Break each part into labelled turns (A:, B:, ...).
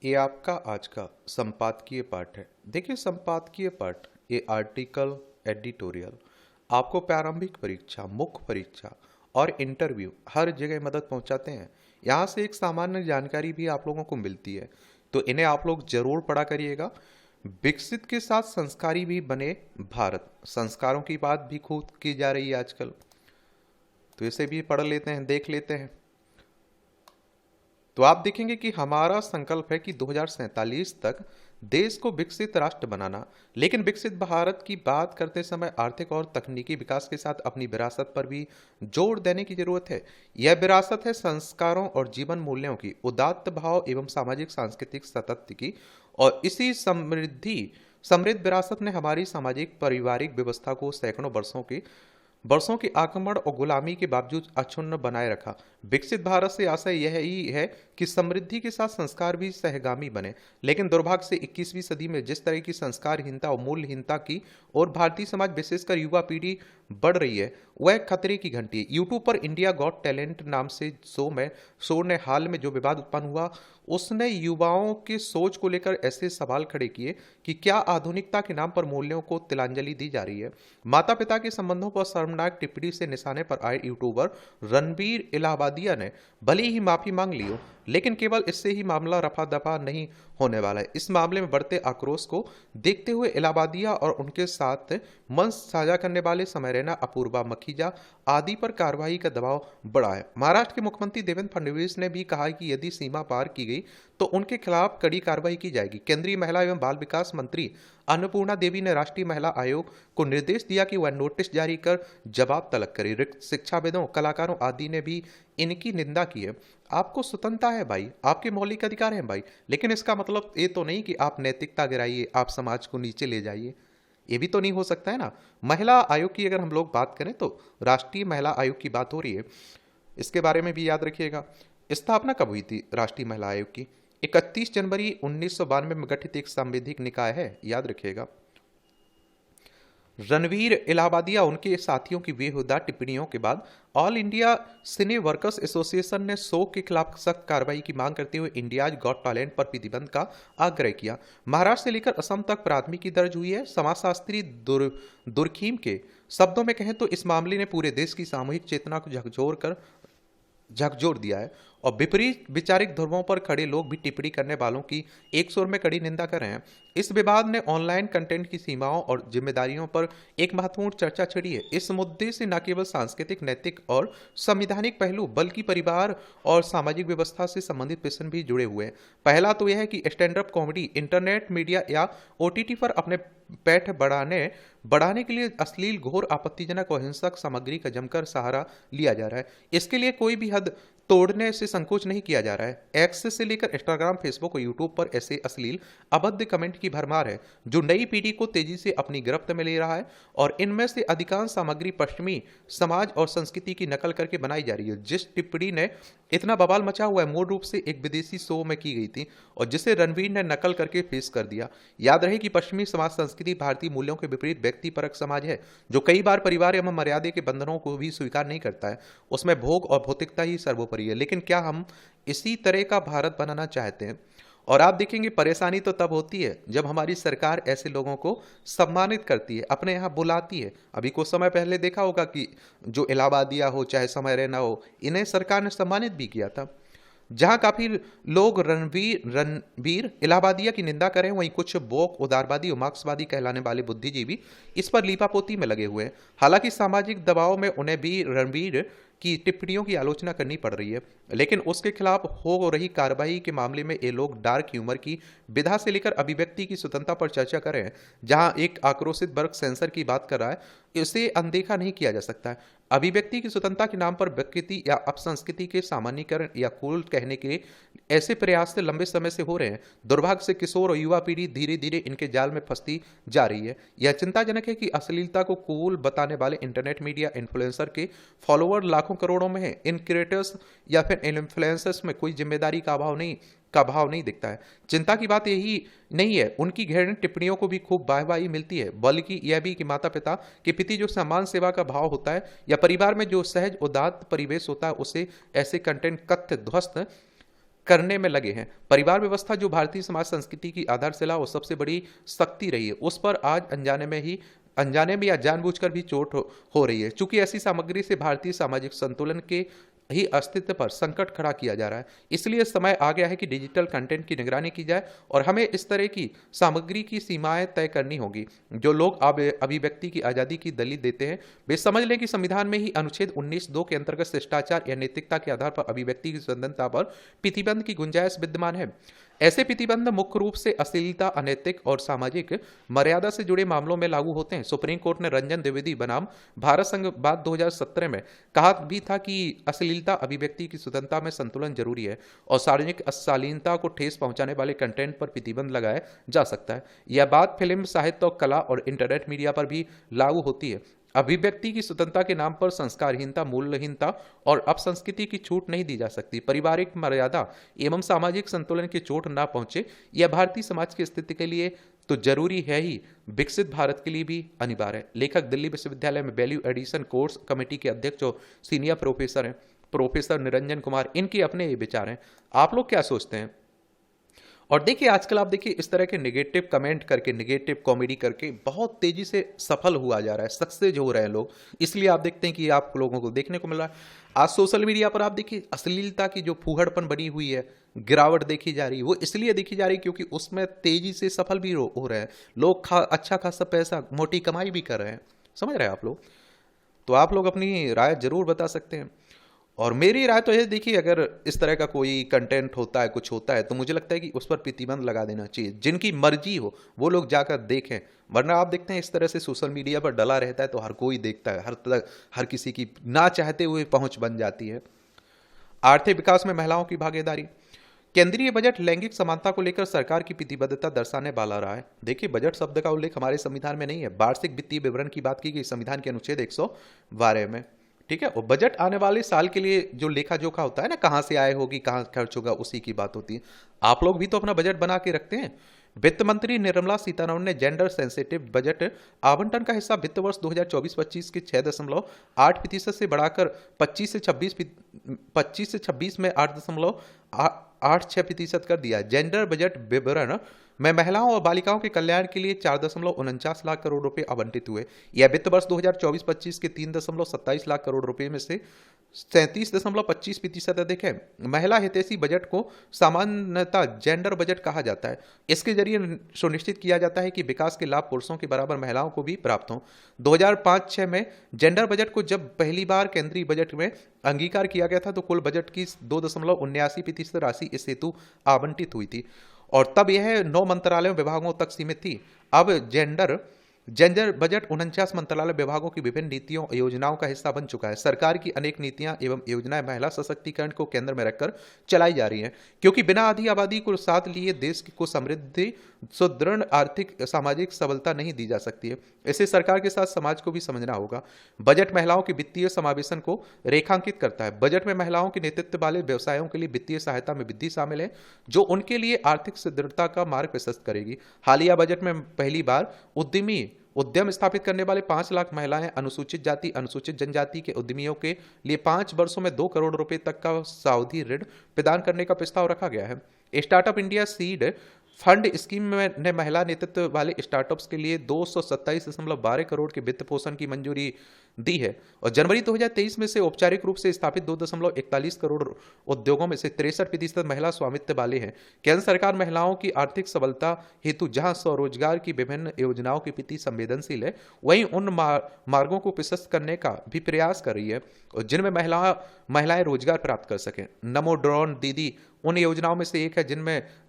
A: ये आपका आज का संपादकीय पाठ है। देखिए, संपादकीय पाठ ये आर्टिकल, एडिटोरियल आपको प्रारंभिक परीक्षा, मुख्य परीक्षा और इंटरव्यू हर जगह मदद पहुंचाते हैं। यहाँ से एक सामान्य जानकारी भी आप लोगों को मिलती है, तो इन्हें आप लोग जरूर पढ़ा करिएगा। विकसित के साथ संस्कारी भी बने भारत, संस्कारों की बात भी खूब की जा रही है आजकल, तो इसे भी पढ़ लेते हैं, देख लेते हैं। तो आप देखेंगे कि हमारा संकल्प है कि 2047 तक देश को विकसित राष्ट्र बनाना। लेकिन विकसित भारत की बात करते समय आर्थिक और तकनीकी विकास के साथ अपनी विरासत पर भी जोर देने की जरूरत है। यह विरासत है संस्कारों और जीवन मूल्यों की, उदात्त भाव एवं सामाजिक सांस्कृतिक सतत की। और इसी समृद्ध विरासत ने हमारी सामाजिक पारिवारिक व्यवस्था को सैकड़ों वर्षों के आक्रमण और गुलामी के बावजूद अक्षुण्ण बनाए रखा। विकसित भारत से आशय यह ही है कि समृद्धि के साथ संस्कार भी सहगामी बने। लेकिन दुर्भाग्य से 21वीं सदी में जिस तरह की संस्कारहीनता और मूल्यहीनता की और भारतीय समाज विशेषकर युवा पीढ़ी बढ़ रही है, वह खतरे की घंटी है। यूट्यूब पर इंडिया गॉट टैलेंट नाम से शो ने हाल में जो विवाद उत्पन्न हुआ, उसने युवाओं की सोच को लेकर ऐसे सवाल खड़े किए कि क्या आधुनिकता के नाम पर मूल्यों को तिलांजलि दी जा रही है। माता पिता के संबंधों पर शर्मनाक टिप्पणी से निशाने पर आए यूट्यूबर रणबीर इलाहाबादिया ने भले ही माफी मांग ली हो, लेकिन केवल इससे ही मामला रफा दफा नहीं होने वाला है। इस मामले में बढ़ते आक्रोश को देखते हुए इलाहाबादिया और उनके साथ मंच साझा करने वाले समय रैना, अपूर्वा मखीजा आदि पर कार्रवाई का दबाव बढ़ा है। महाराष्ट्र के मुख्यमंत्री देवेंद्र फडणवीस ने भी कहा कि यदि सीमा पार की गई तो उनके खिलाफ कड़ी कार्रवाई की जाएगी। केंद्रीय महिला एवं बाल विकास मंत्री अन्नपूर्णा देवी ने राष्ट्रीय महिला आयोग को निर्देश दिया कि वह नोटिस जारी कर जवाब तलब करे। शिक्षाविदों, कलाकारों आदि ने भी इनकी निंदा की है। आपको स्वतंत्रता है भाई, आपके मौलिक अधिकार हैं भाई, लेकिन इसका मतलब ये तो नहीं कि आप नैतिकता गिराइए, आप समाज को नीचे ले जाइए। ये भी तो नहीं हो सकता है ना। महिला आयोग की अगर हम लोग बात करें तो राष्ट्रीय महिला आयोग की बात हो रही है, इसके बारे में भी याद रखिएगा। स्थापना कब हुई थी राष्ट्रीय महिला आयोग की? 31 जनवरी 1992 में गठित एक संवैधानिक निकाय है, याद रखिएगा। रणवीर इलाहाबादिया उनके साथियों की बेहुदा टिप्पणियों के बाद ऑल इंडिया सिने वर्कर्स एसोसिएशन ने शो के खिलाफ सख्त कार्रवाई की मांग करते हुए इंडियाज गॉट टैलेंट पर प्रतिबंध का आग्रह किया। महाराष्ट्र से लेकर असम तक प्राथमिकी दर्ज हुई है। समाजशास्त्री दुर्खीम के शब्दों में कहें तो इस मामले ने पूरे देश की सामूहिक चेतना को झकझोर दिया है और विपरीत विचारिक ध्रुवों पर खड़े लोग भी टिप्पणी करने वालों की एक सुर में कड़ी निंदा कर रहे हैं। इस विवाद ने ऑनलाइन कंटेंट की सीमाओं और जिम्मेदारियों पर एक महत्वपूर्ण चर्चा छेड़ी है। इस मुद्दे से न केवल सांस्कृतिक, नैतिक और संवैधानिक पहलू बल्कि परिवार और सामाजिक व्यवस्था से संबंधित प्रश्न भी जुड़े हुए हैं। पहला तो यह है कि stand up comedy internet media या ओटीटी पर अपने पैठ बढ़ाने के लिए अश्लील, घोर, आपत्तिजनक और हिंसक सामग्री का जमकर सहारा लिया जा रहा है। इसके लिए कोई भी हद तोड़ने से संकोच नहीं किया जा रहा है। एक्स से लेकर इंस्टाग्राम, फेसबुक और यूट्यूब पर ऐसे अश्लील, अभद्र कमेंट की भरमार है जो नई पीढ़ी को तेजी से अपनी गिरफ्त में ले रहा है और इनमें से अधिकांश सामग्री पश्चिमी समाज और संस्कृति की नकल करके बनाई जा रही है। जिस टिप्पणी ने इतना बवाल मचा हुआ है मूल रूप से एक विदेशी शो में की गई थी और जिसे रणवीर ने नकल करके पेश कर दिया। याद रहे कि पश्चिमी समाज संस्कृति भारतीय मूल्यों के विपरीत व्यक्तिपरक समाज है जो कई बार परिवार एवं मर्यादा के बंधनों को भी स्वीकार नहीं करता है। उसमें भोग और भौतिकता ही सर्वोपरि है। लेकिन क्या हम इसी तरह का भारत बनाना चाहते हैं? और आप देखेंगे परेशानी तो तब होती है जब हमारी सरकार ऐसे लोगों को सम्मानित करती है, अपने यहाँ बुलाती है। अभी कुछ समय पहले देखा होगा कि जो इलाहाबादिया हो चाहे समय रैना हो, इन्हें सरकार ने सम्मानित भी किया था। जहां काफी लोग रणबीर इलाहाबादिया की निंदा करें, वहीं कुछ बोक, उदारवादी और मार्क्सवादी कहलाने वाले बुद्धिजीवी इस पर लीपापोती में लगे हुए हैं। हालांकि सामाजिक दबाव में उन्हें भी रणबीर की टिप्पणियों की आलोचना करनी पड़ रही है, लेकिन उसके खिलाफ हो रही कार्रवाई के मामले में ये लोग डार्क ह्यूमर की विधा से लेकर अभिव्यक्ति की स्वतंत्रता पर चर्चा कर रहे हैं। जहां एक आक्रोशित वर्ग सेंसर की बात कर रहा है, इसे अनदेखा नहीं किया जा सकता है। अभिव्यक्ति की स्वतंत्रता के नाम पर विकृति या अपसंस्कृति के सामान्यीकरण या कूल कहने के ऐसे प्रयास से लंबे समय से हो रहे हैं। दुर्भाग्य से किशोर और युवा पीढ़ी धीरे धीरे इनके जाल में फंसती जा रही है। यह चिंताजनक है कि अश्लीलता को कूल बताने वाले इंटरनेट मीडिया इन्फ्लुएंसर के फॉलोअर लाखों करोड़ों में है। इन क्रिएटर्स या फिर इन्फ्लुएंसर्स में कोई जिम्मेदारी का भाव नहीं दिखता है। चिंता की बात यही नहीं है उनकी घृणित टिप्पणियों को भी खूब वाहवाही मिलती है, बल्कि यह भी कि माता पिता के प्रति जो सम्मान सेवा का भाव होता है या परिवार में जो सहज उदात्त परिवेश होता है, उसे ऐसे कंटेंट कथ्य ध्वस्त करने में लगे हैं। परिवार व्यवस्था जो भारतीय समाज संस्कृति की आधारशिला और सबसे बड़ी शक्ति रही है, उस पर आज अनजाने में या जानबूझकर भी चोट हो रही है। चूंकि ऐसी सामग्री से भारतीय सामाजिक संतुलन के ही अस्तित्व पर संकट खड़ा किया जा रहा है, इसलिए समय आ गया है कि डिजिटल कंटेंट की निगरानी की जाए और हमें इस तरह की सामग्री की सीमाएं तय करनी होगी। जो लोग अब अभिव्यक्ति की आज़ादी की दलील देते हैं, वे समझ लें कि संविधान में ही अनुच्छेद 19(2) के अंतर्गत शिष्टाचार या नैतिकता के आधार पर अभिव्यक्ति की स्वतंत्रता पर प्रतिबंध की गुंजाइश विद्यमान है। ऐसे प्रतिबंध मुख्य रूप से अश्लीलता, अनैतिक और सामाजिक मर्यादा से जुड़े मामलों में लागू होते हैं। सुप्रीम कोर्ट ने रंजन द्विवेदी बनाम भारत संघ बाद 2017 में कहा भी था कि अश्लीलता, अभिव्यक्ति की स्वतंत्रता में संतुलन जरूरी है और सार्वजनिक अशालीनता को ठेस पहुंचाने वाले कंटेंट पर प्रतिबंध लगाया जा सकता है। यह बात फिल्म, साहित्य और कला और इंटरनेट मीडिया पर भी लागू होती है। अभिव्यक्ति की स्वतंत्रता के नाम पर संस्कारहीनता, मूल्यहीनता और अपसंस्कृति की छूट नहीं दी जा सकती। पारिवारिक मर्यादा एवं सामाजिक संतुलन की चोट ना पहुंचे, यह भारतीय समाज की स्थिति के लिए तो जरूरी है ही, विकसित भारत के लिए भी अनिवार्य है। लेखक दिल्ली विश्वविद्यालय में वैल्यू एडिशन कोर्स कमेटी के अध्यक्ष और सीनियर प्रोफेसर हैं, प्रोफेसर निरंजन कुमार। इनके अपने ये विचार हैं, आप लोग क्या सोचते हैं? और देखिए, आजकल आप देखिए इस तरह के नेगेटिव कमेंट करके, नेगेटिव कॉमेडी करके बहुत तेजी से सफल हुआ जा रहा है, सक्सेस हो रहे हैं लोग। इसलिए आप देखते हैं कि आप लोगों को देखने को मिल रहा है। आज सोशल मीडिया पर आप देखिए अश्लीलता की जो फूहड़पन बनी हुई है, गिरावट देखी जा रही है, वो इसलिए देखी जा रही है क्योंकि उसमें तेजी से सफल भी हो रहे हैं लोग। अच्छा खासा पैसा, मोटी कमाई भी कर रहे हैं। समझ रहे हैं आप लोग? तो आप लोग अपनी राय जरूर बता सकते हैं। और मेरी राय तो ये, देखिए, अगर इस तरह का कोई कंटेंट होता है, कुछ होता है, तो मुझे लगता है कि उस पर प्रतिबंध लगा देना चाहिए। जिनकी मर्जी हो वो लोग जाकर देखें, वरना आप देखते हैं इस तरह से सोशल मीडिया पर डला रहता है तो हर कोई देखता है, हर किसी की ना चाहते हुए पहुंच बन जाती है। आर्थिक विकास में महिलाओं की भागीदारी। केंद्रीय बजट लैंगिक समानता को लेकर सरकार की प्रतिबद्धता दर्शाने वाला रहा है। देखिए, बजट शब्द का उल्लेख हमारे संविधान में नहीं है। वार्षिक वित्तीय विवरण की बात की गई संविधान के अनुच्छेद 112 में, ठीक है। और बजट आने वाले साल के लिए जो लेखा जोखा होता है ना, कहां से आय होगी, कहां खर्च होगा, उसी की बात होती है। आप लोग भी तो अपना बजट बना के रखते हैं। वित्त मंत्री निर्मला सीतारमण ने जेंडर सेंसिटिव बजट आवंटन का हिस्सा वित्त वर्ष 2024-25 के 6.8% से बढ़ाकर 25 से 26 में 8.86% कर दिया। जेंडर बजट विवरण में महिलाओं और बालिकाओं के कल्याण के लिए 4.49 लाख करोड़ रुपए आवंटित हुए। यह वित्त वर्ष 2024-25 के 3.27 लाख करोड़ रुपए में से 37.25% अधिक है। महिला हितैषी बजट को सामान्यतः जेंडर बजट कहा जाता है। इसके जरिए सुनिश्चित किया जाता है कि विकास के लाभ पुरुषों के बराबर महिलाओं को भी प्राप्त हों। 2005-6 में जेंडर बजट को जब पहली बार केंद्रीय बजट में अंगीकार किया गया था तो कुल बजट की 2.79% राशि इस हेतु आवंटित हुई थी और तब यह 9 मंत्रालयों विभागों तक सीमित थी। अब जेंडर बजट 49 मंत्रालय विभागों की विभिन्न नीतियों और योजनाओं का हिस्सा बन चुका है। सरकार की अनेक नीतियां एवं योजनाएं महिला सशक्तिकरण को केंद्र में रखकर चलाई जा रही हैं, क्योंकि बिना आधी आबादी को साथ लिए देश को समृद्धि, सुदृढ़ आर्थिक सामाजिक सबलता नहीं दी जा सकती है। इसे सरकार के साथ समाज को भी समझना होगा। बजट महिलाओं के वित्तीय समावेशन को रेखांकित करता है। बजट में महिलाओं के नेतृत्व वाले व्यवसायों के लिए वित्तीय सहायता में वृद्धि शामिल है, जो उनके लिए आर्थिक सुदृढ़ता का मार्ग प्रशस्त करेगी। हालिया बजट में पहली बार उद्यम स्थापित करने वाले 5 लाख महिलाएं, अनुसूचित जाति, अनुसूचित जनजाति के उद्यमियों के लिए 5 वर्षों में 2 करोड़ रुपए तक का सावधि ऋण प्रदान करने का प्रस्ताव रखा गया है। Startup India seed fund scheme ने महिला नेतृत्व वाले स्टार्टअप्स के लिए 227.12 करोड़ के वित्त पोषण की मंजूरी दी है और जनवरी 2023 में से औपचारिक रूप से स्थापित 2.41 करोड़ उद्योगों में से 63% महिला स्वामित्व वाले हैं। केंद्र सरकार महिलाओं की आर्थिक सबलता हेतु जहां स्वरोजगार की विभिन्न योजनाओं के प्रति संवेदनशील है, वहीं उन मार्गों को प्रशस्त करने का भी प्रयास कर रही है और जिनमें महिलाएं रोजगार प्राप्त कर सकें। नमो ड्रोन दीदी उन योजनाओं में से एक है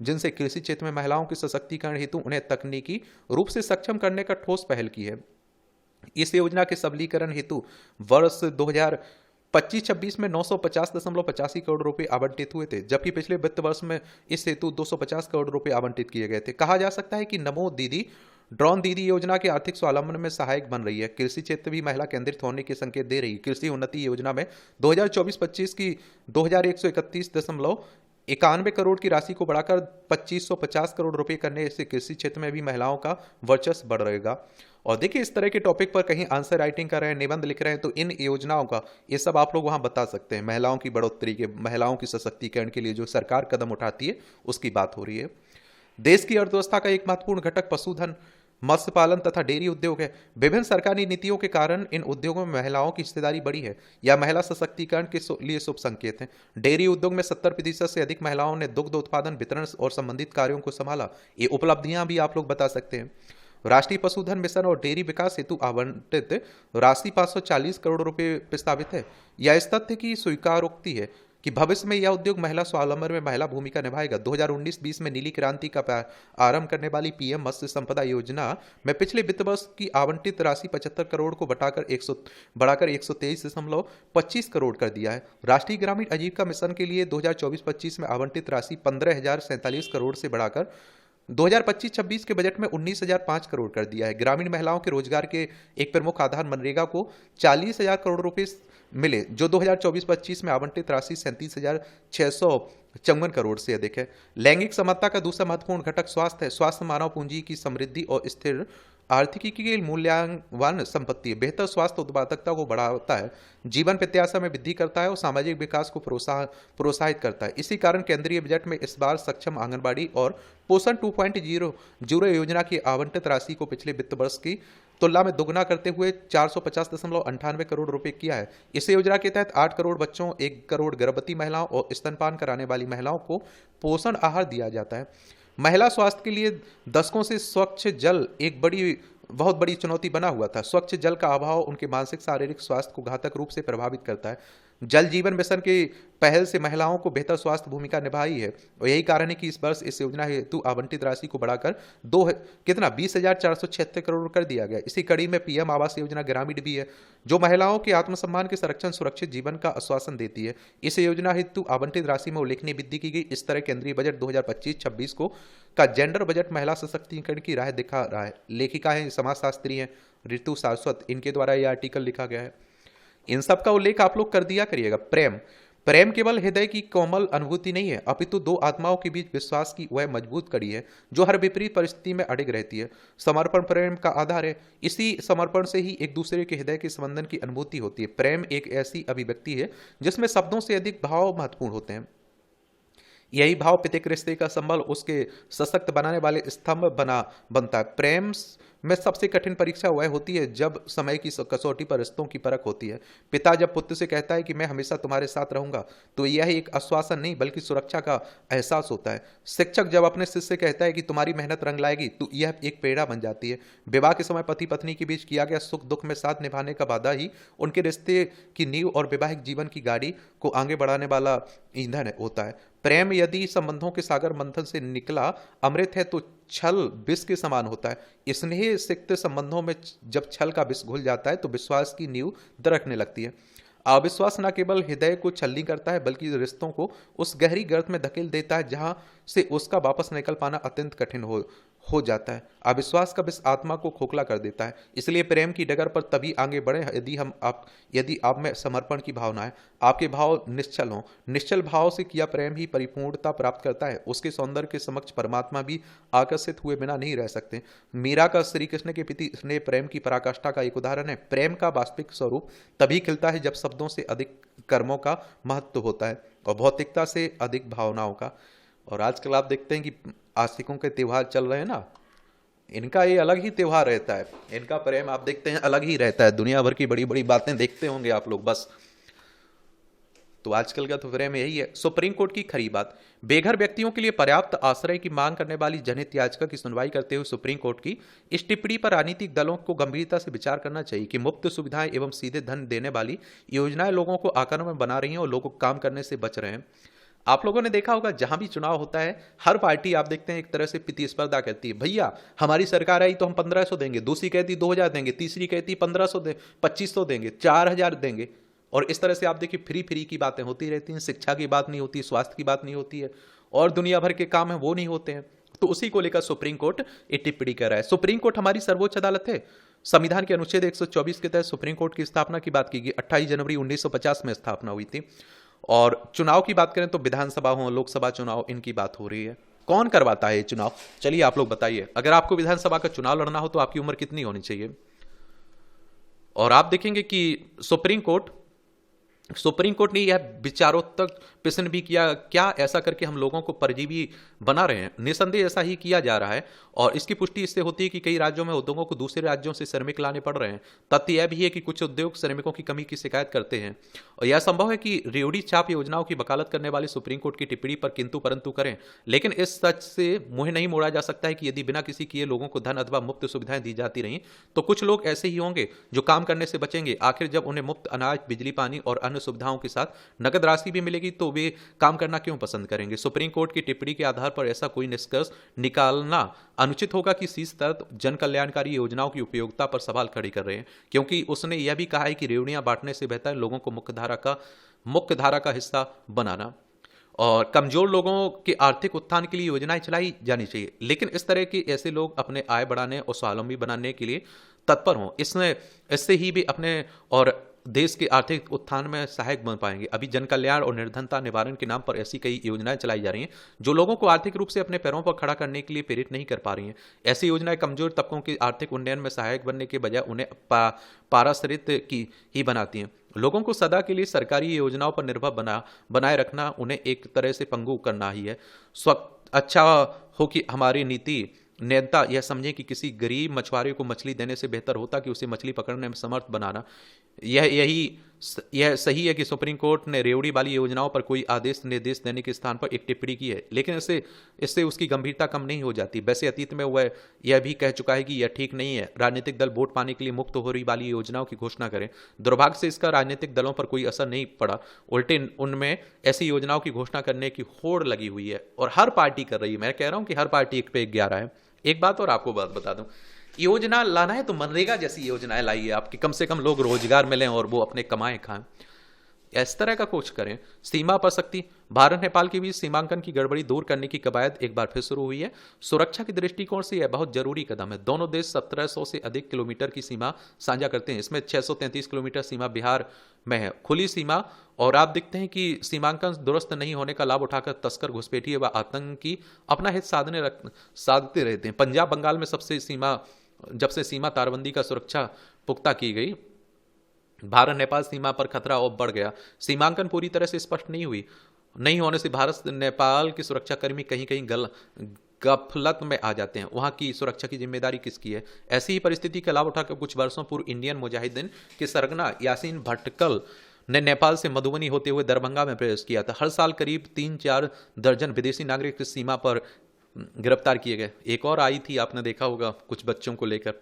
A: जिनसे कृषि क्षेत्र में महिलाओं के सशक्तिकरण हेतु उन्हें तकनीकी रूप से सक्षम करने का ठोस पहल की है। इस योजना के सबलीकरण हेतु वर्ष 2025-26 में 950.85 करोड़ रुपए आवंटित हुए थे, जबकि पिछले वित्त वर्ष में इस हेतु 250 करोड़ रुपए आवंटित किए गए थे। कहा जा सकता है कि नमो दीदी ड्रोन दीदी योजना के आर्थिक स्वावलंबन में सहायक बन रही है। कृषि क्षेत्र भी महिला केंद्रित होने के संकेत दे रही है। कृषि उन्नति योजना में 2024-25 की 2131 91 करोड़ की राशि को बढ़ाकर 2550 करोड़ रुपए करने से कृषि क्षेत्र में भी महिलाओं का वर्चस्व बढ़ रहेगा। और देखिए, इस तरह के टॉपिक पर कहीं आंसर राइटिंग कर रहे हैं, निबंध लिख रहे हैं, तो इन योजनाओं का ये सब आप लोग वहां बता सकते हैं। महिलाओं की बढ़ोतरी के, महिलाओं की सशक्तिकरण के लिए जो सरकार कदम उठाती है उसकी बात हो रही है। देश की अर्थव्यवस्था का एक महत्वपूर्ण घटक पशुधन, मत्स्य पालन तथा डेयरी उद्योग है। विभिन्न सरकारी नीतियों के कारण इन उद्योगों में महिलाओं की हिस्सेदारी बढ़ी है। यह महिला सशक्तिकरण के लिए शुभ संकेत है। डेयरी उद्योग में 70% से अधिक महिलाओं ने दुग्ध उत्पादन, वितरण और संबंधित कार्यों को संभाला। ये उपलब्धियां भी आप लोग बता सकते हैं। राष्ट्रीय पशुधन मिशन और डेयरी विकास हेतु आवंटित राशि 540 करोड़ रुपए प्रस्तावित है। यह इस तथ्य की स्वीकारोक्ति है कि भविष्य में यह उद्योग महिला स्वावलंबन में महिला भूमिका निभाएगा। 2019-20 में नीली क्रांति का आरंभ करने वाली पीएम मत्स्य संपदा योजना में पिछले वित्त वर्ष की आवंटित राशि 75 करोड़ को बढ़ाकर 123.25 करोड़ कर दिया है। राष्ट्रीय ग्रामीण आजीविका मिशन के लिए 2024-25 में आवंटित राशि 15,047 करोड़ से बढ़ाकर 2025-26 के बजट में 19,005 करोड़ कर दिया है। ग्रामीण महिलाओं के रोजगार के एक प्रमुख आधार मनरेगा को 40,000 करोड़ रुपए मिले, जो 2024-25 में आवंटित राशि 37,654 करोड़ से अधिक है। लैंगिक समानता का दूसरा महत्वपूर्ण घटक स्वास्थ्य है। स्वास्थ्य मानव पूंजी की समृद्धि और स्थिर आर्थिकी के मूल्यवान संपत्ति है। बेहतर स्वास्थ्य उत्पादकता को बढ़ाता है, जीवन प्रत्याशा में वृद्धि करता है और सामाजिक विकास को प्रोत्साहित करता है। इसी कारण केंद्रीय बजट में इस बार सक्षम आंगनबाड़ी और पोषण 2.0 योजना की आवंटित राशि को पिछले वित्त वर्ष की तुलना में दोगुना करते हुए 450.98 करोड़ रुपए किया है। इस योजना के तहत 8 करोड़ बच्चों, 1 करोड़ गर्भवती महिलाओं और स्तनपान कराने वाली महिलाओं को पोषण आहार दिया जाता है। महिला स्वास्थ्य के लिए दशकों से स्वच्छ जल एक बहुत बड़ी चुनौती बना हुआ था। स्वच्छ जल का अभाव उनके मानसिक शारीरिक स्वास्थ्य को घातक रूप से प्रभावित करता है। जल जीवन मिशन की पहल से महिलाओं को बेहतर स्वास्थ्य भूमिका निभाई है और यही कारण है कि इस वर्ष इस योजना हेतु आवंटित राशि को बढ़ाकर 20,476 करोड़ कर दिया गया। इसी कड़ी में पीएम आवास योजना ग्रामीण भी है, जो महिलाओं के आत्मसम्मान के संरक्षण, सुरक्षित जीवन का आश्वासन देती है। इस योजना हेतु आवंटित राशि में उल्लेखनीय वृद्धि की गई। इस तरह केंद्रीय बजट 2025-26 का जेंडर बजट महिला सशक्तिकरण की राह दिखा रहा है। लेखिका है, समाजशास्त्री हैं ऋतु सारस्वत, इनके द्वारा यह आर्टिकल लिखा गया है। इन सब का उल्लेख आप लोग कर दिया करिएगा। प्रेम केवल हृदय की कोमल अनुभूति नहीं है, अपितु दो आत्माओं के बीच विश्वास की वह मजबूत कड़ी है जो हर विपरीत परिस्थिति में अडिग रहती है। समर्पण प्रेम का आधार है। इसी समर्पण से ही एक दूसरे के हृदय के संबंधन की अनुभूति होती है। प्रेम एक ऐसी अभिव्यक्ति है जिसमें शब्दों से अधिक भाव महत्वपूर्ण होते हैं। यही भाव प्रत्येक रिश्ते का संबल, उसके सशक्त बनाने वाले स्तंभ बनता है। प्रेम में सबसे कठिन परीक्षा वह होती है जब समय की कसौटी पर रिश्तों की परख होती है। पिता जब पुत्र से कहता है कि मैं हमेशा तुम्हारे साथ रहूंगा, तो यह एक आश्वासन नहीं बल्कि सुरक्षा का एहसास होता है। शिक्षक जब अपने शिष्य से कहता है कि तुम्हारी मेहनत रंग लाएगी, तो यह एक प्रेरणा बन जाती है। विवाह के समय पति पत्नी के बीच किया गया सुख दुख में साथ निभाने का वादा ही उनके रिश्ते की नींव और वैवाहिक जीवन की गाड़ी को आगे बढ़ाने वाला ईंधन होता है। प्रेम यदि संबंधों के सागर मंथन से निकला अमृत है, तो छल विष के समान होता है। स्नेह सिक्त संबंधों में जब छल का विष घुल जाता है तो विश्वास की नींव दरकने लगती है। अविश्वास न केवल हृदय को छलनी करता है बल्कि रिश्तों को उस गहरी गर्त में धकेल देता है जहां से उसका वापस निकल पाना अत्यंत कठिन हो जाता है। अविश्वास का विष आत्मा को खोखला कर देता है। इसलिए प्रेम की डगर पर तभी आगे बढ़े यदि आप में समर्पण की भावना है, आपके भाव निश्चल हों। निश्चल भाव से किया प्रेम ही परिपूर्णता प्राप्त करता है। उसके सौंदर्य के समक्ष परमात्मा भी आकर्षित हुए बिना नहीं रह सकते। मीरा का श्री कृष्ण के प्रति स्नेह प्रेम की पराकाष्ठा का एक उदाहरण है। प्रेम का वास्तविक स्वरूप तभी खिलता है जब शब्दों से अधिक कर्मों का महत्व होता है और भौतिकता से अधिक भावनाओं का। और आजकल आप देखते हैं कि आशिकों के त्योहार चल रहे हैं ना, इनका ये अलग ही त्योहार रहता है। इनका प्रेम आप देखते हैं अलग ही रहता है। दुनिया भर की बड़ी बड़ी बातें देखते होंगे आप लोग बस। तो आजकल का तो प्रेम यही है। सुप्रीम कोर्ट की खरी बात। बेघर व्यक्तियों के लिए पर्याप्त आश्रय की मांग करने वाली जनहित याचिका की सुनवाई करते हुए सुप्रीम कोर्ट की इस टिप्पणी पर राजनीतिक दलों को गंभीरता से विचार करना चाहिए कि मुफ्त सुविधाएं एवं सीधे धन देने वाली योजनाएं लोगों को आक्रामक में बना रही हैं और लोगों को काम करने से बच रहे हैं। आप लोगों ने देखा होगा जहां भी चुनाव होता है, हर पार्टी आप देखते हैं एक तरह से प्रतिस्पर्धा करती है। भैया हमारी सरकार आई तो हम 1500 देंगे, दूसरी कहती 2000 देंगे, तीसरी कहती 1500 दे 2500 देंगे, 4000 देंगे। और इस तरह से आप देखिए फ्री की बातें होती रहती हैं। शिक्षा की बात नहीं होती, स्वास्थ्य की बात नहीं होती है और दुनिया भर के काम है वो नहीं होते हैं। तो उसी को लेकर सुप्रीम कोर्ट एक टिप्पणी कर रहा है। सुप्रीम कोर्ट हमारी सर्वोच्च अदालत है। संविधान के अनुच्छेद 124 के तहत सुप्रीम कोर्ट की स्थापना की बात की गई। 28 जनवरी 1950 में स्थापना हुई थी और चुनाव की बात करें तो विधानसभा हो, लोकसभा चुनाव, इनकी बात हो रही है। कौन करवाता है ये चुनाव? चलिए आप लोग बताइए। अगर आपको विधानसभा का चुनाव लड़ना हो तो आपकी उम्र कितनी होनी चाहिए? और आप देखेंगे कि सुप्रीम कोर्ट ने यह विचारों तक प्रश्न भी किया, क्या ऐसा करके हम लोगों को परजीवी बना रहे हैं? निसंदेह ऐसा ही किया जा रहा है, और इसकी पुष्टि इससे होती है कि कई राज्यों में उद्योगों को दूसरे राज्यों से श्रमिक लाने पड़ रहे हैं। तथ्य यह भी है कि कुछ उद्योग श्रमिकों की कमी की शिकायत करते हैं, और यह संभव है कि रेवड़ी छाप योजनाओं की वकालत करने वाले सुप्रीम कोर्ट की टिप्पणी पर किंतु परंतु करें, लेकिन इस सच से मुंह नहीं मोड़ा जा सकता है कि यदि बिना किसी किए लोगों को धन अथवा मुफ्त सुविधाएं दी जाती रहीं तो कुछ लोग ऐसे ही होंगे जो काम करने से बचेंगे। आखिर जब उन्हें मुफ्त अनाज, बिजली, पानी और अन्य सुविधाओं के साथ नगद राशि भी मिलेगी तो वे काम करना क्यों पसंद करेंगे? सुप्रीम कोर्ट की टिप्पणी के आधार पर ऐसा कोई निष्कर्ष निकालना अनुचित होगा कि शीर्ष तर्क जन कल्याणकारी योजनाओं की उपयोगिता पर सवाल खड़े कर रहे हैं, क्योंकि उसने यह भी कहा है कि रेवड़ियां बांटने से बेहतर लोगों को मुख्यधारा का हिस्सा बनाना और कमजोर लोगों के आर्थिक उत्थान के लिए योजनाएं चलाई जानी चाहिए। लेकिन इस तरह के ऐसे लोग अपने आय बढ़ाने और स्वावलंबी बनाने के लिए तत्पर हों, इससे ही भी अपने और देश के आर्थिक उत्थान में सहायक बन पाएंगे। अभी जन कल्याण और निर्धनता निवारण के नाम पर ऐसी कई योजनाएं चलाई जा रही हैं जो लोगों को आर्थिक रूप से अपने पैरों पर खड़ा करने के लिए प्रेरित नहीं कर पा रही हैं। ऐसी योजनाएं कमजोर तबकों के आर्थिक उन्नयन में सहायक बनने के बजाय उन्हें पाराश्रित की ही बनाती हैं। लोगों को सदा के लिए सरकारी योजनाओं पर निर्भर बनाए रखना उन्हें एक तरह से पंगु करना ही है। अच्छा हो कि हमारी नीति नेता यह समझे कि किसी गरीब मछुआरे को मछली देने से बेहतर होता कि उसे मछली पकड़ने में समर्थ बनाना। यह सही है कि सुप्रीम कोर्ट ने रेवड़ी वाली योजनाओं पर कोई आदेश निर्देश देने के स्थान पर एक टिप्पणी की है, लेकिन इससे उसकी गंभीरता कम नहीं हो जाती। वैसे अतीत में वह यह भी कह चुका है कि यह ठीक नहीं है राजनीतिक दल वोट पाने के लिए मुक्त हो रही वाली योजनाओं की घोषणा करें। दुर्भाग्य से इसका राजनीतिक दलों पर कोई असर नहीं पड़ा, उल्टे उनमें ऐसी योजनाओं की घोषणा करने की होड़ लगी हुई है, और हर पार्टी कर रही है। मैं कह रहा हूं कि हर पार्टी एक पे 11 है। एक बात और आपको बात बता दूं, योजना लाना है तो मनरेगा जैसी योजनाएं लाइए आपकी, कम से कम लोग रोजगार मिलें और वो अपने कमाएं खाएं। इस तरह का कुछ करें। सीमा पर सख्ती, भारत नेपाल के बीच सीमांकन की गड़बड़ी दूर करने की कवायद एक बार फिर शुरू हुई है। सुरक्षा के दृष्टिकोण से यह बहुत जरूरी कदम है। दोनों देश 1700 से अधिक किलोमीटर की सीमा साझा करते हैं, इसमें 633 किलोमीटर सीमा बिहार में है, खुली सीमा। और आप देखते हैं कि सीमांकन दुरुस्त नहीं होने का लाभ उठाकर तस्कर, घुसपैठिए व आतंकी अपना हित साधते रहते हैं। पंजाब बंगाल में जब से सीमा तारबंदी का सुरक्षा पुख्ता की गई, भारत नेपाल सीमा पर खतरा और बढ़ गया। सीमांकन पूरी तरह से स्पष्ट नहीं होने से भारत नेपाल के सुरक्षाकर्मी कहीं कहीं गफलत में आ जाते हैं। वहां की सुरक्षा की जिम्मेदारी किसकी है? ऐसी ही परिस्थिति का लाभ उठाकर कुछ वर्षों पूर्व इंडियन मुजाहिदीन के सरगना यासीन भटकल ने नेपाल से मधुबनी होते हुए दरभंगा में प्रवेश किया था। हर साल करीब 3-4 दर्जन विदेशी नागरिक इस सीमा पर गिरफ्तार किए गए। एक और आई थी, आपने देखा होगा, कुछ बच्चों को लेकर,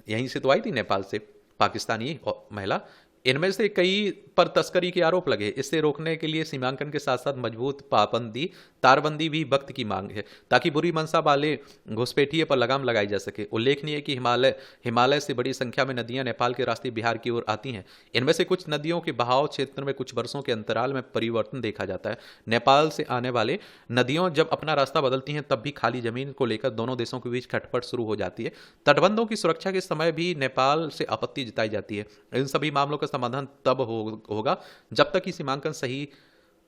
A: यहीं से तो आई थी नेपाल से, पाकिस्तानी महिला। इनमें से कई पर तस्करी के आरोप लगे। इसे रोकने के लिए सीमांकन के साथ साथ मजबूत तारबंदी भी वक्त की मांग है, ताकि बुरी मंशा वाले घुसपैठिए पर लगाम लगाई जा सके। उल्लेखनीय है कि हिमालय से बड़ी संख्या में नदियां नेपाल के रास्ते बिहार की ओर आती हैं। इनमें से कुछ नदियों के बहाव क्षेत्र में कुछ वर्षों के अंतराल में परिवर्तन देखा जाता है। नेपाल से आने वाले नदियों जब अपना रास्ता बदलती हैं तब भी खाली जमीन को लेकर दोनों देशों के बीच खटपट शुरू हो जाती है। तटबंधों की सुरक्षा के समय भी नेपाल से आपत्ति जताई जाती है। इन सभी मामलों का समाधान तब होगा जब तक कि सीमांकन सही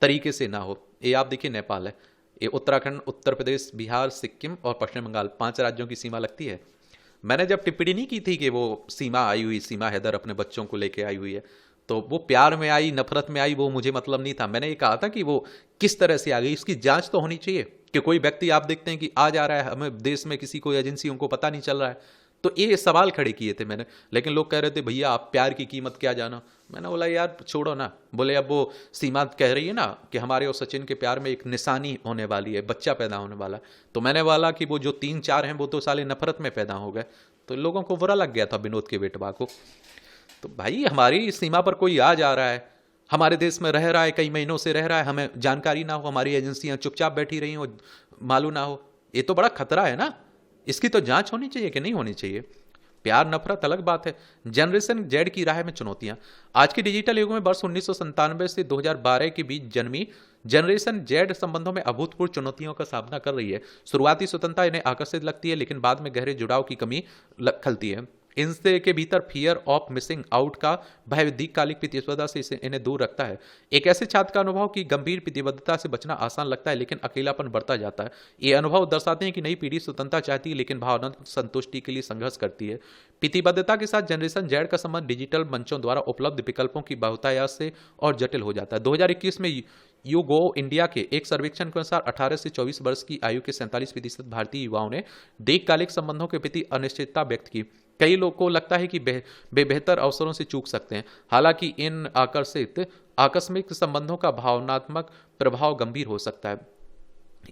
A: तरीके से ना हो। ये आप देखिए नेपाल है, ये उत्तराखंड, उत्तर प्रदेश, बिहार, सिक्किम और पश्चिम बंगाल 5 राज्यों की सीमा लगती है। मैंने जब टिप्पणी नहीं की थी कि वो सीमा हैदर अपने बच्चों को लेके आई हुई है, तो वो प्यार में आई, नफरत में आई, वो मुझे मतलब नहीं था। मैंने ये कहा था कि वो किस तरह से आ गई, इसकी जांच तो होनी चाहिए कि कोई व्यक्ति आप देखते हैं कि आ जा रहा है, हमें देश में किसी कोई एजेंसियों को पता नहीं चल रहा है। तो ये सवाल खड़े किए थे मैंने, लेकिन लोग कह रहे थे भैया आप प्यार की कीमत क्या जाना। मैंने बोला यार छोड़ो ना। बोले अब वो सीमा कह रही है ना कि हमारे और सचिन के प्यार में एक निशानी होने वाली है, बच्चा पैदा होने वाला है। तो मैंने बोला कि वो जो 3-4 हैं वो तो साले नफरत में पैदा हो गए। तो लोगों को बुरा लग गया था विनोद के बेटवा को। तो भाई हमारी सीमा पर कोई आ जा रहा है, हमारे देश में रह रहा है, कई महीनों से रह रहा है, हमें जानकारी ना हो, हमारी एजेंसियां चुपचाप बैठी रही हो, मालूम ना हो, ये तो बड़ा खतरा है ना। इसकी तो जांच होनी चाहिए कि नहीं होनी चाहिए। प्यार नफरत अलग बात है। जनरेशन जेड की राह में चुनौतियां। आज के डिजिटल युग में वर्ष 1997 से 2012 के बीच जन्मी जनरेशन जेड संबंधों में अभूतपूर्व चुनौतियों का सामना कर रही है। शुरुआती स्वतंत्रता इन्हें आकर्षित लगती है, लेकिन बाद में गहरे जुड़ाव की कमी खलती है। इनसे के भीतर फियर ऑफ मिसिंग आउट का भय दीर्घकालिक प्रतिस्पर्धा से इन्हें दूर रखता है। एक ऐसे छात्र का अनुभव कि गंभीर प्रतिबद्धता से बचना आसान लगता है लेकिन अकेलापन बढ़ता जाता है। ये अनुभव दर्शाते हैं कि नई पीढ़ी स्वतंत्रता चाहती है लेकिन भावनात्मक संतुष्टि के लिए संघर्ष करती है। प्रतिबद्धता के साथ जनरेशन जेड का संबंध डिजिटल मंचों द्वारा उपलब्ध विकल्पों की बहुतायत से और जटिल हो जाता है। 2021 में यू गो इंडिया के एक सर्वेक्षण के अनुसार 18 से 24 वर्ष की आयु के 47% भारतीय युवाओं ने दीर्घकालिक संबंधों के प्रति अनिश्चितता व्यक्त की। कई लोगों को लगता है कि बेहतर अवसरों से चूक सकते हैं। हालांकि इन आकस्मिक संबंधों का भावनात्मक प्रभाव गंभीर हो सकता है।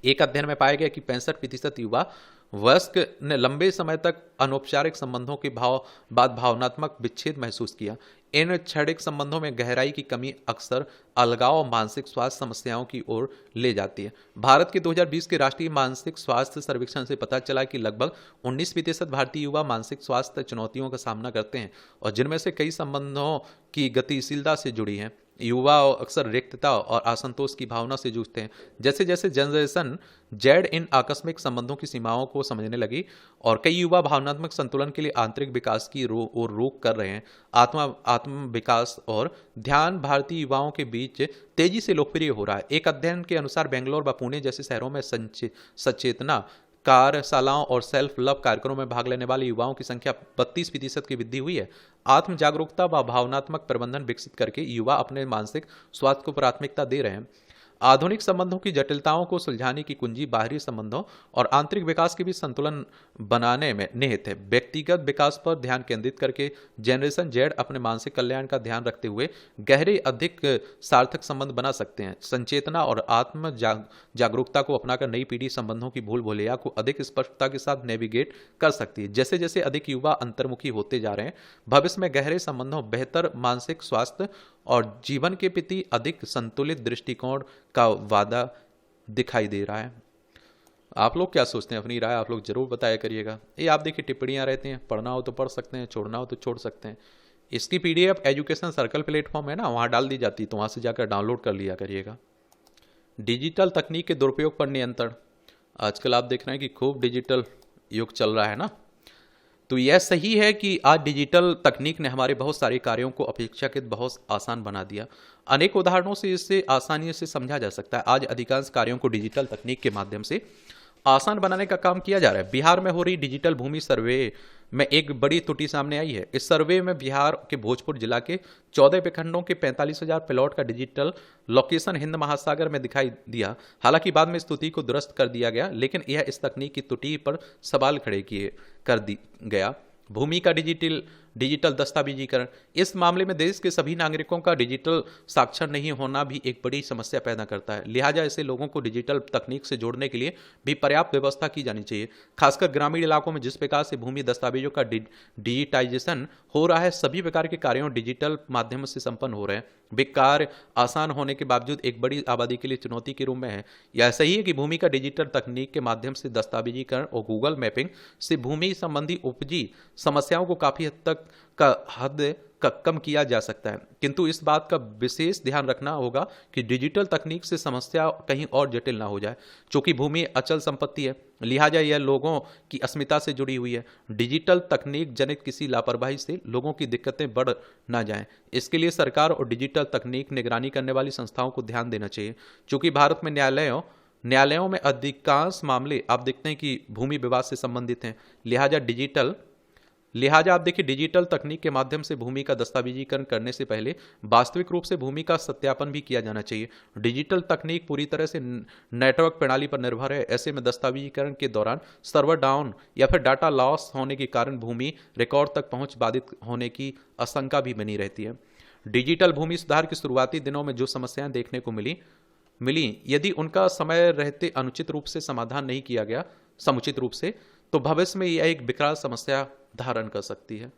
A: एक अध्ययन में पाया गया कि 65% युवा वयस्क ने लंबे समय तक अनौपचारिक संबंधों के बाद भावनात्मक विच्छेद महसूस किया। इन क्षणिक संबंधों में गहराई की कमी अक्सर अलगाव और मानसिक स्वास्थ्य समस्याओं की ओर ले जाती है। भारत के 2020 के राष्ट्रीय मानसिक स्वास्थ्य सर्वेक्षण से पता चला कि लगभग 19% भारतीय युवा मानसिक स्वास्थ्य चुनौतियों का सामना करते हैं और जिनमें से कई संबंधों की गतिशीलता से जुड़ी हैं। युवा अक्सर रिक्तता और असंतोष की भावना से जूझते हैं। जैसे जैसे जनरेशन जेड इन आकस्मिक संबंधों की सीमाओं को समझने लगी और कई युवा भावनात्मक संतुलन के लिए आंतरिक विकास की ओर रुख कर रहे हैं। आत्म विकास और ध्यान भारतीय युवाओं के बीच तेजी से लोकप्रिय हो रहा है। एक अध्ययन के अनुसार बेंगलोर व पुणे जैसे शहरों में सचेतना कार्यशालाओं और सेल्फ लव कार्यक्रमों में भाग लेने वाले युवाओं की संख्या 32% की वृद्धि हुई है। आत्म जागरूकता व भावनात्मक प्रबंधन विकसित करके युवा अपने मानसिक स्वास्थ्य को प्राथमिकता दे रहे हैं। आधुनिक संबंधों की जटिलताओं को सुलझाने की कुंजी बाहरी संबंधों और आंतरिक विकास के बीच संतुलन बनाने में निहित है। व्यक्तिगत विकास पर ध्यान केंद्रित करके जनरेशन जेड अपने मानसिक कल्याण का ध्यान रखते हुए गहरे अधिक सार्थक संबंध बना सकते हैं। संचेतना और आत्म जागरूकता को अपनाकर नई पीढ़ी संबंधों की भूल भुलैया को अधिक स्पष्टता के साथ नेविगेट कर सकती है। जैसे जैसे अधिक युवा अंतर्मुखी होते जा रहे हैं, भविष्य में गहरे संबंधों, बेहतर मानसिक स्वास्थ्य और जीवन के प्रति अधिक संतुलित दृष्टिकोण का वादा दिखाई दे रहा है। आप लोग क्या सोचते हैं? अपनी राय आप लोग जरूर बताया करिएगा। ये आप देखिए टिप्पणियां रहती हैं, पढ़ना हो तो पढ़ सकते हैं, छोड़ना हो तो छोड़ सकते हैं। इसकी पीडीएफ एजुकेशन सर्कल प्लेटफॉर्म है ना, वहाँ डाल दी जाती है, तो वहाँ से जाकर डाउनलोड कर लिया करिएगा। डिजिटल तकनीक के दुरुपयोग पर नियंत्रण। आजकल आप देख रहे हैं कि खूब डिजिटल युग चल रहा है ना, तो यह सही है कि आज डिजिटल तकनीक ने हमारे बहुत सारे कार्यों को अपेक्षाकृत बहुत आसान बना दिया। अनेक उदाहरणों से इसे आसानी से समझा जा सकता है। आज अधिकांश कार्यों को डिजिटल तकनीक के माध्यम से आसान बनाने का काम किया जा रहा है। बिहार में हो रही डिजिटल भूमि सर्वे में एक बड़ी त्रुटि सामने आई है। इस सर्वे में बिहार के भोजपुर जिला के 14 प्रखंडों के 45,000 प्लॉट का डिजिटल लोकेशन हिंद महासागर में दिखाई दिया। हालांकि बाद में इस त्रुटि को दुरुस्त कर दिया गया, लेकिन यह इस तकनीक की त्रुटि पर सवाल खड़े कर दी गया। भूमि का डिजिटल दस्तावेजीकरण। इस मामले में देश के सभी नागरिकों का डिजिटल साक्षर नहीं होना भी एक बड़ी समस्या पैदा करता है। लिहाजा ऐसे लोगों को डिजिटल तकनीक से जोड़ने के लिए भी पर्याप्त व्यवस्था की जानी चाहिए। खासकर ग्रामीण इलाकों में जिस प्रकार से भूमि दस्तावेजों का डिजिटाइजेशन हो रहा है, सभी प्रकार के कार्यों डिजिटल माध्यम से संपन्न हो रहे हैं। वे कार्य आसान होने के बावजूद एक बड़ी आबादी के लिए चुनौती के रूप में है। यह सही है कि भूमि का डिजिटल तकनीक के माध्यम से दस्तावेजीकरण और गूगल मैपिंग से भूमि संबंधी उपजी समस्याओं को काफी हद कम किया जा सकता है, किंतु इस बात का विशेष ध्यान रखना होगा कि डिजिटल तकनीक से समस्या कहीं और जटिल ना हो जाए। चूंकि भूमि अचल संपत्ति है, लिहाजा यह लोगों की अस्मिता से जुड़ी हुई है। डिजिटल तकनीक जनित किसी लापरवाही से लोगों की दिक्कतें बढ़ ना जाएं। इसके लिए सरकार और डिजिटल तकनीक निगरानी करने वाली संस्थाओं को ध्यान देना चाहिए। चूंकि भारत में न्यायालयों में अधिकांश मामले आप देखते हैं कि भूमि विवाद से संबंधित हैं। लिहाजा आप देखिए डिजिटल तकनीक के माध्यम से भूमि का दस्तावेजीकरण करने से पहले वास्तविक रूप से भूमि का सत्यापन भी किया जाना चाहिए। डिजिटल तकनीक पूरी तरह से नेटवर्क प्रणाली पर निर्भर है। ऐसे में दस्तावेजीकरण के दौरान सर्वर डाउन या फिर डाटा लॉस होने के कारण भूमि रिकॉर्ड तक पहुंच बाधित होने की आशंका भी बनी रहती है। डिजिटल भूमि सुधार के शुरुआती दिनों में जो समस्याएं देखने को मिली, यदि उनका समय रहते अनुचित रूप से समाधान नहीं किया गया समुचित रूप से, तो भविष्य में यह एक विकराल समस्या धारण कर सकती है।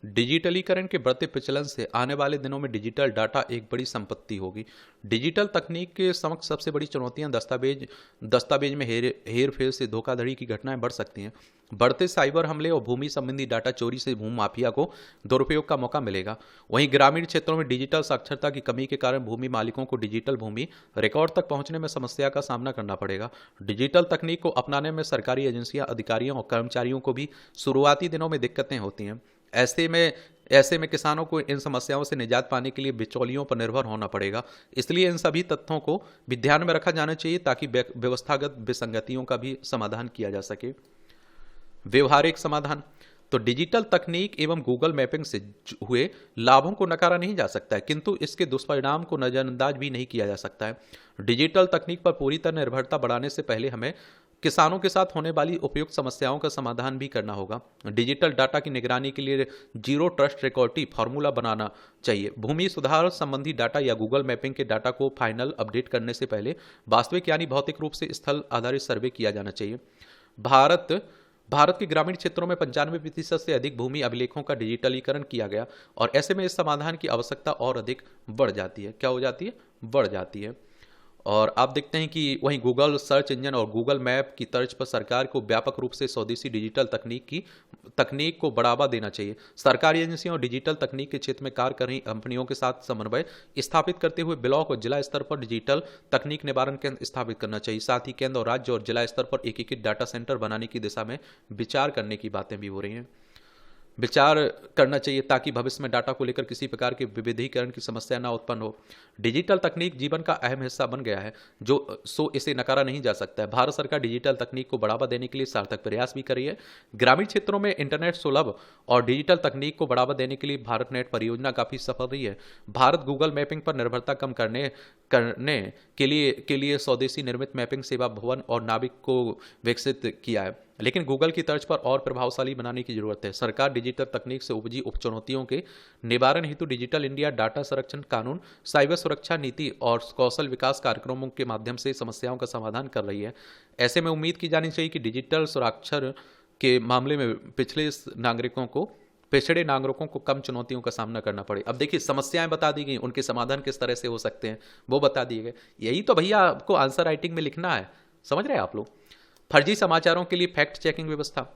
A: डिजिटलीकरण के बढ़ते प्रचलन से आने वाले दिनों में डिजिटल डाटा एक बड़ी संपत्ति होगी। डिजिटल तकनीक के समक्ष सबसे बड़ी चुनौतियां दस्तावेज में हेर फेर से धोखाधड़ी की घटनाएं बढ़ सकती हैं। बढ़ते साइबर हमले और भूमि संबंधी डाटा चोरी से भूमि माफिया को दुरुपयोग का मौका मिलेगा। वहीं ग्रामीण क्षेत्रों में डिजिटल साक्षरता की कमी के कारण भूमि मालिकों को डिजिटल भूमि रिकॉर्ड तक पहुंचने में समस्या का सामना करना पड़ेगा। डिजिटल तकनीक को अपनाने में सरकारी एजेंसियां, अधिकारियों और कर्मचारियों को भी शुरुआती दिनों में दिक्कतें होती हैं। ऐसे में किसानों को इन समस्याओं से निजात पाने के लिए बिचौलियों पर निर्भर होना पड़ेगा। इसलिए इन सभी तथ्यों को भी ध्यान में रखा जाना चाहिए ताकि व्यवस्थागत विसंगतियों का भी समाधान किया जा सके। व्यवहारिक समाधान। तो डिजिटल तकनीक एवं गूगल मैपिंग से हुए लाभों को नकारा नहीं जा सकता है, किंतु इसके दुष्परिणाम को नजरअंदाज भी नहीं किया जा सकता है। डिजिटल तकनीक पर पूरी तरह निर्भरता बढ़ाने से पहले हमें किसानों के साथ होने वाली उपयुक्त समस्याओं का समाधान भी करना होगा। डिजिटल डाटा की निगरानी के लिए जीरो ट्रस्ट रिकॉर्डिंग फार्मूला बनाना चाहिए। भूमि सुधार संबंधी डाटा या गूगल मैपिंग के डाटा को फाइनल अपडेट करने से पहले वास्तविक यानी भौतिक रूप से स्थल आधारित सर्वे किया जाना चाहिए। भारत के ग्रामीण क्षेत्रों में 95% से अधिक भूमि अभिलेखों का डिजिटलीकरण किया गया और ऐसे में इस समाधान की आवश्यकता और अधिक बढ़ जाती है। क्या हो जाती है? बढ़ जाती है। और आप देखते हैं कि वहीं गूगल सर्च इंजन और गूगल मैप की तर्ज पर सरकार को व्यापक रूप से स्वदेशी डिजिटल तकनीक को बढ़ावा देना चाहिए। सरकारी एजेंसियों और डिजिटल तकनीक के क्षेत्र में कार्य कर रही कंपनियों के साथ समन्वय स्थापित करते हुए ब्लॉक और जिला स्तर पर डिजिटल तकनीक निवारण केंद्र स्थापित करना चाहिए। साथ ही केंद्र और राज्य और जिला स्तर पर एकीकृत डाटा सेंटर बनाने की दिशा में विचार करने की बातें भी हो रही हैं। विचार करना चाहिए ताकि भविष्य में डाटा को लेकर किसी प्रकार के विविधीकरण की समस्या ना उत्पन्न हो। डिजिटल तकनीक जीवन का अहम हिस्सा बन गया है, जो इसे नकारा नहीं जा सकता है। भारत सरकार डिजिटल तकनीक को बढ़ावा देने के लिए सार्थक प्रयास भी कर रही है। ग्रामीण क्षेत्रों में इंटरनेट सुलभ और डिजिटल तकनीक को बढ़ावा देने के लिए भारत नेट परियोजना काफी सफल रही है। भारत गूगल मैपिंग पर निर्भरता कम करने के लिए स्वदेशी निर्मित मैपिंग सेवा भवन और नाविक को विकसित किया है, लेकिन गूगल की तर्ज पर और प्रभावशाली बनाने की जरूरत है। सरकार डिजिटल तकनीक से उपजी उपचुनौतियों के निवारण हेतु डिजिटल इंडिया, डाटा संरक्षण कानून, साइबर सुरक्षा नीति और कौशल विकास कार्यक्रमों के माध्यम से समस्याओं का समाधान कर रही है। ऐसे में उम्मीद की जानी चाहिए कि डिजिटल साक्षर के मामले में पिछड़े नागरिकों को कम चुनौतियों का सामना करना पड़े। अब देखिए, समस्याएं बता दी गई, उनके समाधान किस तरह से हो सकते हैं वो बता दिए गए। यही तो भैया आपको आंसर राइटिंग में लिखना है, समझ रहे हैं आप लोग। फर्जी समाचारों के लिए फैक्ट चेकिंग व्यवस्था।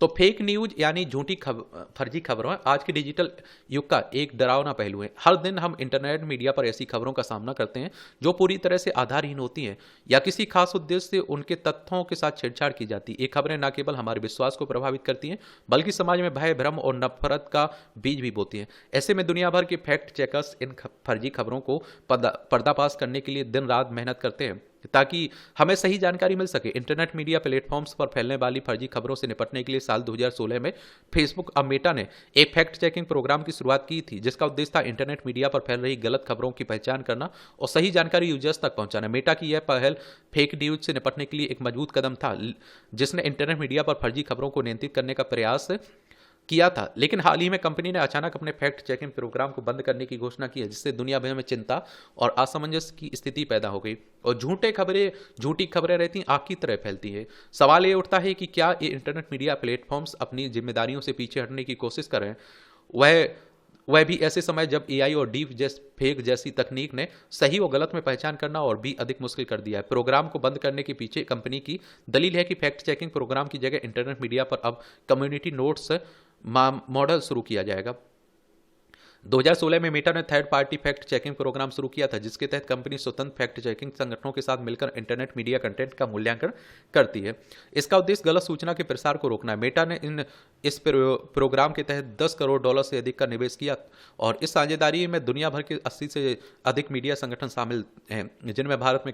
A: तो फेक न्यूज यानी फर्जी खबरों आज के डिजिटल युग का एक डरावना पहलू है। हर दिन हम इंटरनेट मीडिया पर ऐसी खबरों का सामना करते हैं जो पूरी तरह से आधारहीन होती हैं या किसी खास उद्देश्य से उनके तथ्यों के साथ छेड़छाड़ की जाती है। ये खबरें न केवल हमारे विश्वास को प्रभावित करती हैं बल्कि समाज में भय, भ्रम और नफरत का बीज भी बोती हैं। ऐसे में दुनिया भर के फैक्ट चेकर्स इन फर्जी खबरों को पर्दाफाश करने के लिए दिन रात मेहनत करते हैं ताकि हमें सही जानकारी मिल सके। इंटरनेट मीडिया प्लेटफॉर्म्स पर फैलने वाली फर्जी खबरों से निपटने के लिए साल 2016 में फेसबुक और मेटा ने एक फैक्ट चेकिंग प्रोग्राम की शुरुआत की थी, जिसका उद्देश्य था इंटरनेट मीडिया पर फैल रही गलत खबरों की पहचान करना और सही जानकारी यूजर्स तक पहुंचाना। मेटा की यह पहल फेक न्यूज से निपटने के लिए एक मजबूत कदम था, जिसने इंटरनेट मीडिया पर फर्जी खबरों को नियंत्रित करने का प्रयास किया था। लेकिन हाल ही में कंपनी ने अचानक अपने फैक्ट चेकिंग प्रोग्राम को बंद करने की घोषणा की है, जिससे दुनिया भर में चिंता और असमंजस की स्थिति पैदा हो गई और झूठी खबरें रहती आग की तरह फैलती है। सवाल ये उठता है कि क्या ये इंटरनेट मीडिया प्लेटफॉर्म्स अपनी जिम्मेदारियों से पीछे हटने की कोशिश कर रहे हैं, वह भी ऐसे समय जब एआई और डीप फेक जैसी तकनीक ने सही और गलत में पहचान करना और भी अधिक मुश्किल कर दिया है। प्रोग्राम को बंद करने के पीछे कंपनी की दलील है कि फैक्ट चेकिंग प्रोग्राम की जगह इंटरनेट मीडिया पर अब कम्युनिटी नोट्स मॉडल शुरू किया जाएगा। 2016 में मेटा ने third party fact checking programme शुरू किया था, जिसके तहत कंपनी स्वतंत्र फैक्ट चेकिंग संगठनों के साथ मिलकर इंटरनेट मीडिया कंटेंट का मूल्यांकन करती है। इसका उद्देश्य गलत सूचना के प्रसार को रोकना है। मेटा ने इस प्रोग्राम के तहत $10 करोड़ से अधिक का निवेश किया और इस साझेदारी में दुनिया भर के 80 से अधिक मीडिया संगठन शामिल हैं, जिनमें भारत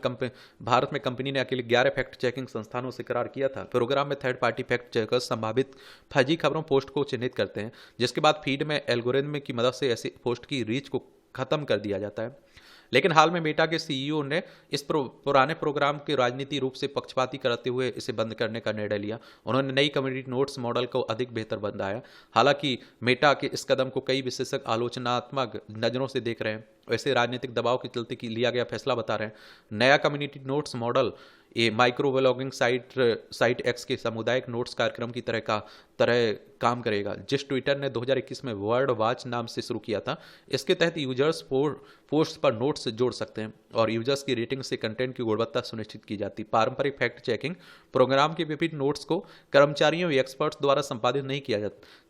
A: में कंपनी ने अकेले 11 फैक्ट चेकिंग संस्थानों से करार किया था। प्रोग्राम में थर्ड पार्टी फैक्ट चेकर्स संभावित फर्जी खबरों पोस्ट को चिन्हित करते हैं, जिसके बाद फीड में एल्गोरिथम की मदद से ऐसी पोस्ट की रीच को खत्म कर दिया जाता है। लेकिन हाल में मेटा के सीईओ ने इस पुराने प्रोग्राम के राजनीति रूप से पक्षपाती करते हुए इसे बंद करने का निर्णय लिया। उन्होंने नई कम्युनिटी नोट्स मॉडल को अधिक बेहतर बनाया। हालांकि मेटा के इस कदम को कई विशेषज्ञ आलोचनात्मक नजरों से देख रहे हैं। वैसे राजनीतिक दबाव के चलते लिया गया फैसला बता रहे हैं। नया कम्युनिटी नोट्स मॉडल ये माइक्रो व्लॉगिंग साइट एक्स के सामुदायिक नोट्स कार्यक्रम की तरह काम करेगा, जिस ट्विटर ने 2021 में वर्ड वॉच नाम से शुरू किया था। इसके तहत यूजर्स पोस्ट पर नोट्स जोड़ सकते हैं और यूजर्स की रेटिंग से कंटेंट की गुणवत्ता सुनिश्चित की जाती है। पारंपरिक फैक्ट चेकिंग प्रोग्राम के विभिन्न नोट्स को कर्मचारियों या एक्सपर्ट्स द्वारा संपादित नहीं किया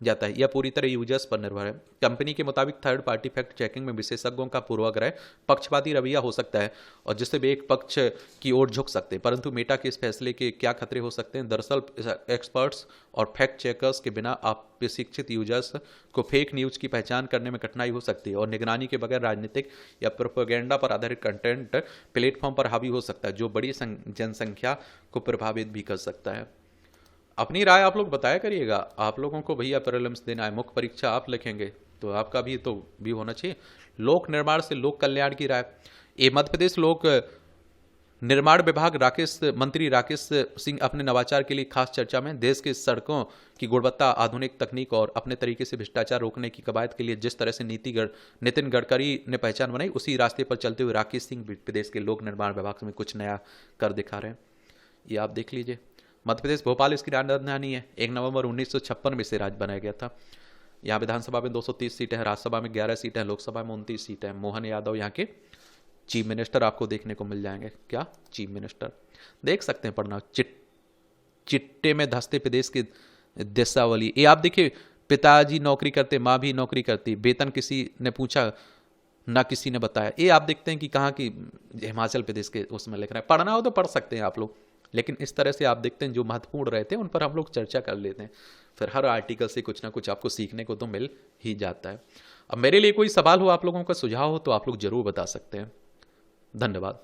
A: जाता है, यह पूरी तरह यूजर्स पर निर्भर है। कंपनी के मुताबिक थर्ड पार्टी फैक्ट चेकिंग में विशेषज्ञों का पूर्वाग्रह, पक्षपाती रवैया हो सकता है और जिससे वे एक पक्ष की ओर झुक सकते हैं। परंतु मेटा के इस फैसले के क्या खतरे हो सकते हैं? दरअसल एक्सपर्ट्स और फैक्ट चेकर्स के बिना आप प्रशिक्षित यूजर्स को फेक न्यूज की पहचान करने में कठिनाई हो सकती है और निगरानी के बगैर राजनीतिक या प्रोपेगेंडा पर आधारित कंटेंट प्लेटफॉर्म पर हावी हो सकता है, जो बड़ी जनसंख्या को प्रभावित भी कर सकता है। अपनी राय आप लोग बताया करिएगा। आप लोगों को भैया प्रीलिम्स देना है, मुख्य परीक्षा आप लिखेंगे तो आपका भी होना चाहिए। लोक निर्माण से लोक कल्याण की राय। ये मध्य प्रदेश लोक निर्माण विभाग मंत्री राकेश सिंह अपने नवाचार के लिए खास चर्चा में देश के सड़कों की गुणवत्ता, आधुनिक तकनीक और अपने तरीके से भ्रष्टाचार रोकने की कवायद के लिए जिस तरह से नितिन गडकरी ने पहचान बनाई, उसी रास्ते पर चलते हुए राकेश सिंह प्रदेश के लोक निर्माण विभाग में कुछ नया कर दिखा रहे हैं। ये आप देख लीजिए। मध्य प्रदेश भोपाल इसकी राजधानी है। 1 नवंबर 1956 में इसे राज्य बनाया गया था। यहाँ विधानसभा में 230 सीटें हैं, राज्यसभा में 11 सीटें हैं, लोकसभा में 29 सीटें हैं। मोहन यादव यहाँ के चीफ मिनिस्टर आपको देखने को मिल जाएंगे। क्या चीफ मिनिस्टर देख सकते हैं, पढ़ना चिट्टे में धंसते प्रदेश की देशावली। ये आप देखिए, पिताजी नौकरी करते, माँ भी नौकरी करती, वेतन किसी ने पूछा ना किसी ने बताया। ये आप देखते हैं कि कहाँ की हिमाचल प्रदेश के उसमें लिख रहा है। पढ़ना हो तो पढ़ सकते हैं आप लोग, लेकिन इस तरह से आप देखते हैं जो महत्वपूर्ण रहते हैं उन पर हम लोग चर्चा कर लेते हैं। फिर हर आर्टिकल से कुछ ना कुछ आपको सीखने को तो मिल ही जाता है। अब मेरे लिए कोई सवाल हो, आप लोगों का सुझाव हो तो आप लोग जरूर बता सकते हैं। धन्यवाद।